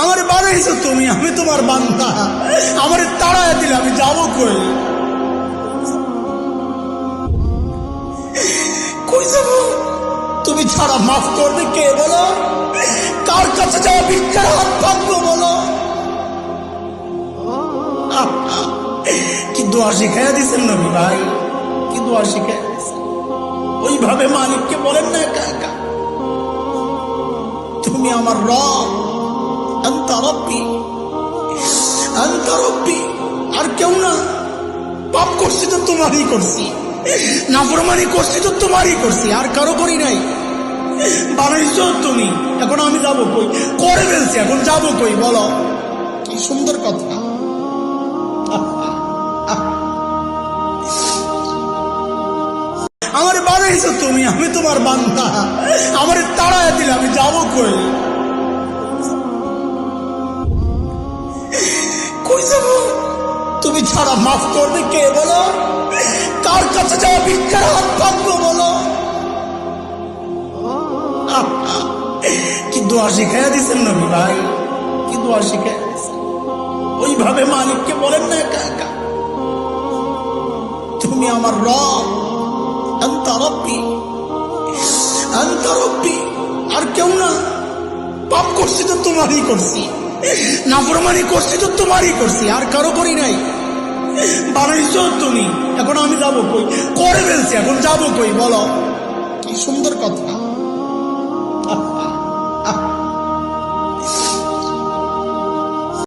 আমার বানাইছো তুমি, আমি তোমার বান্দা। আমার তাড়ায় দিলে আমি যাবো কই? কই যাবো? তুমি ছাড়া মাফ করবে কে বলো? কার কাছে যাওয়া ভিক্ষার হাত পাবো বলো? কি দোয়া শিখাইয়া দিচ্ছেন নবী ভাই, কি দোয়া শিখাইয়া দিচ্ছেন। ওইভাবে মালিককে বলেন না একা একা, তুমি আমার রব, আনতা রব্বি, আনতা রব্বি, আর কেউ না। পাপ করছি তো তোমারই করছি, নাফরমানি করছি তো তোমারই করছি, আর কারো করি নাই। বানাইছো তুমি, এখন আমি যাবো কই? করে ফেলছি, এখন যাবো কই বলো? কি সুন্দর কথা। আমার বানাইছো তুমি, আমি তোমার বান্দা। আমার তাড়ায় দিলে আমি যাবো কই? কই যাবো? তুমি ছাড়া মাফ করবে কে বলো? কার কাছে যাওয়া ভিক্ষার হাত পাবো বলো? কি দোয়া শিখাইয়া দিচ্ছেন নবী ভাই, কি দোয়া শিখাইয়া দিচ্ছেন। ওইভাবে মালিককে বলেন না একা একা, তুমি আমার রব, আনতা রব্বি, আনতা রব্বি, আর কেউ না। পাপ করছি তো তোমারই করছি, নাফরমানি করছি তো তোমারই করছি, আর কারো করি নাই। বানাইছো তুমি, এখন আমি যাবো কই? করে ফেলছি, এখন যাবো কই বলো? কি সুন্দর কথা।